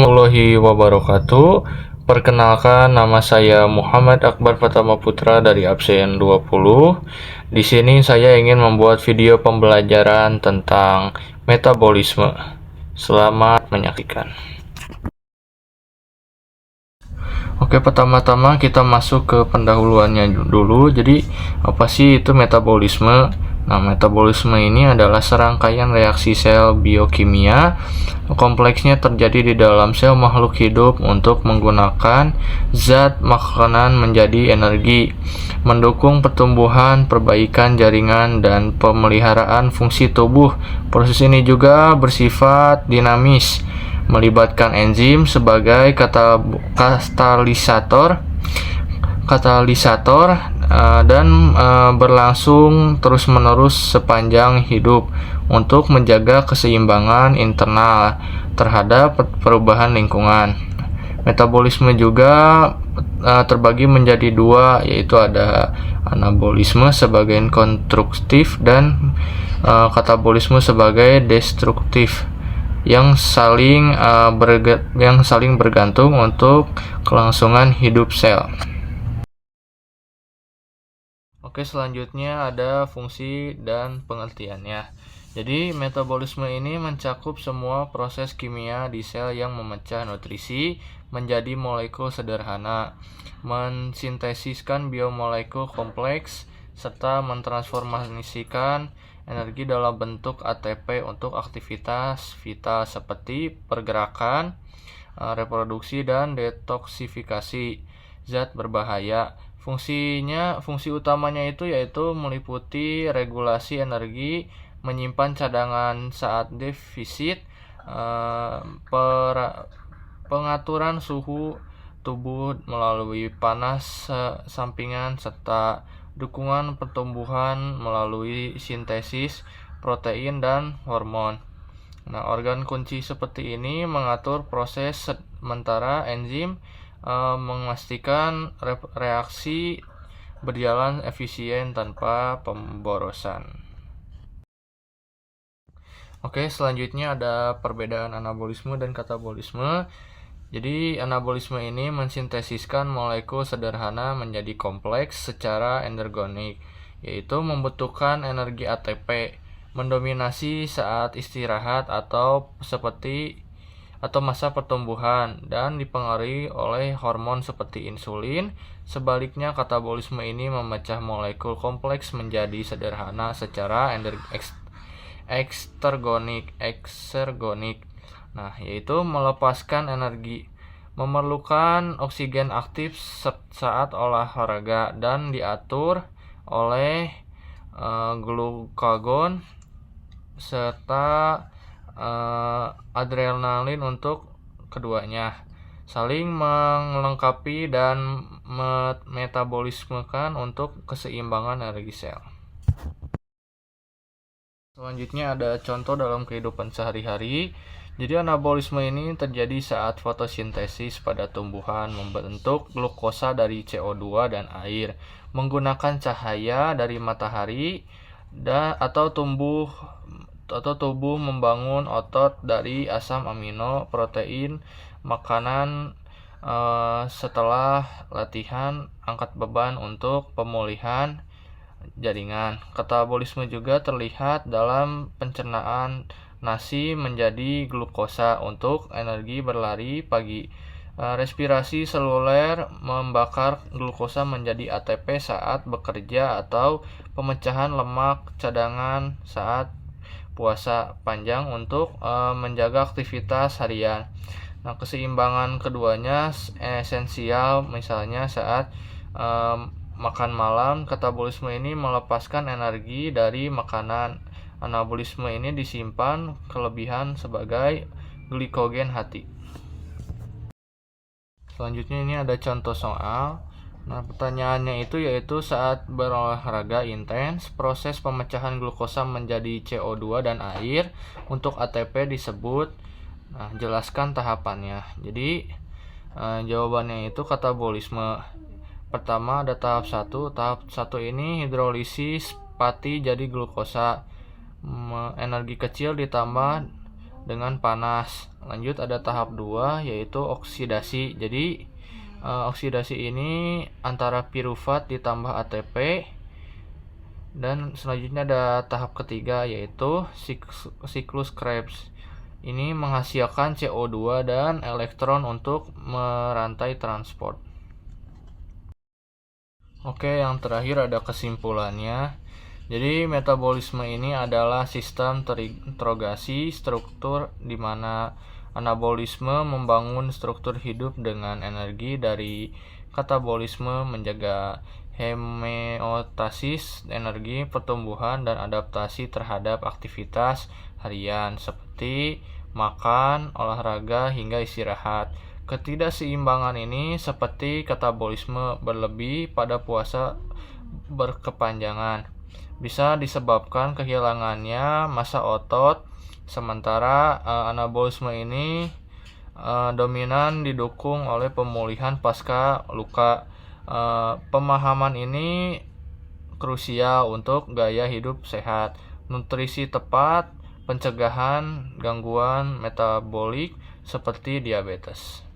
Warahmatullahi wabarakatuh. Perkenalkan, nama saya Muhammad Akbar Pratama Putra dari absen 20. Di sini saya ingin membuat video pembelajaran tentang metabolisme. Selamat menyaksikan. Oke, pertama-tama kita masuk ke pendahuluannya dulu. Jadi, apa sih itu metabolisme? Nah, metabolisme ini adalah serangkaian reaksi sel biokimia. Kompleksnya terjadi di dalam sel makhluk hidup untuk menggunakan zat makanan menjadi energi, mendukung pertumbuhan, perbaikan jaringan, dan pemeliharaan fungsi tubuh. Proses ini juga bersifat dinamis, melibatkan enzim sebagai katalisator dan berlangsung terus-menerus sepanjang hidup untuk menjaga keseimbangan internal terhadap perubahan lingkungan. Metabolisme juga terbagi menjadi dua, yaitu ada anabolisme sebagai konstruktif dan katabolisme sebagai destruktif yang saling bergantung untuk kelangsungan hidup sel. Oke, selanjutnya ada fungsi dan pengertiannya. Jadi, metabolisme ini mencakup semua proses kimia di sel yang memecah nutrisi menjadi molekul sederhana, mensintesiskan biomolekul kompleks, serta mentransformasikan energi dalam bentuk ATP untuk aktivitas vital seperti pergerakan, reproduksi, dan detoksifikasi zat berbahaya. Fungsi utamanya itu yaitu meliputi regulasi energi, menyimpan cadangan saat defisit, pengaturan suhu tubuh melalui panas sampingan, serta dukungan pertumbuhan melalui sintesis protein dan hormon. Nah, organ kunci seperti ini mengatur proses sementara enzim memastikan reaksi berjalan efisien tanpa pemborosan. Oke, selanjutnya ada perbedaan anabolisme dan katabolisme. Jadi, anabolisme ini mensintesiskan molekul sederhana menjadi kompleks secara endogenik, yaitu membutuhkan energi ATP, mendominasi saat istirahat atau masa pertumbuhan, dan dipengaruhi oleh hormon seperti insulin. Sebaliknya, katabolisme ini memecah molekul kompleks menjadi sederhana secara eksergonik. Nah, yaitu melepaskan energi, memerlukan oksigen aktif saat olahraga, dan diatur oleh glukagon serta adrenalin untuk keduanya, saling melengkapi dan metabolismekan untuk keseimbangan energi sel. Selanjutnya ada contoh dalam kehidupan sehari-hari. Jadi, anabolisme ini terjadi saat fotosintesis pada tumbuhan membentuk glukosa dari CO2 dan air menggunakan cahaya dari matahari, atau tubuh membangun otot dari asam amino protein makanan setelah latihan angkat beban untuk pemulihan jaringan. Katabolisme juga terlihat dalam pencernaan nasi menjadi glukosa untuk energi berlari pagi. Respirasi seluler membakar glukosa menjadi ATP saat bekerja, atau pemecahan lemak cadangan saat puasa panjang untuk menjaga aktivitas harian. Nah, keseimbangan keduanya esensial, misalnya saat makan malam. Katabolisme ini melepaskan energi dari makanan. Anabolisme ini disimpan kelebihan sebagai glikogen hati. Selanjutnya ini ada contoh soal. Nah, pertanyaannya itu yaitu saat berolahraga intens, proses pemecahan glukosa menjadi CO2 dan air untuk ATP disebut. Nah, jelaskan tahapannya. Jadi, jawabannya itu katabolisme. Pertama ada tahap 1. Tahap 1 ini hidrolisis pati jadi glukosa. Energi kecil ditambah dengan panas. Lanjut ada tahap 2 yaitu oksidasi. Jadi oksidasi ini antara pirufat ditambah ATP. Dan selanjutnya ada tahap ketiga yaitu siklus Krebs. Ini menghasilkan CO2 dan elektron untuk merantai transport. Oke, yang terakhir ada kesimpulannya. Jadi metabolisme ini adalah sistem terintegrasi struktur di mana anabolisme membangun struktur hidup dengan energi dari katabolisme menjaga homeostasis energi pertumbuhan dan adaptasi terhadap aktivitas harian seperti makan, olahraga hingga istirahat. Ketidakseimbangan ini seperti katabolisme berlebih pada puasa berkepanjangan bisa disebabkan kehilangannya massa otot, sementara anabolisme ini dominan didukung oleh pemulihan pasca luka. Pemahaman ini krusial untuk gaya hidup sehat, nutrisi tepat, pencegahan gangguan metabolik seperti diabetes.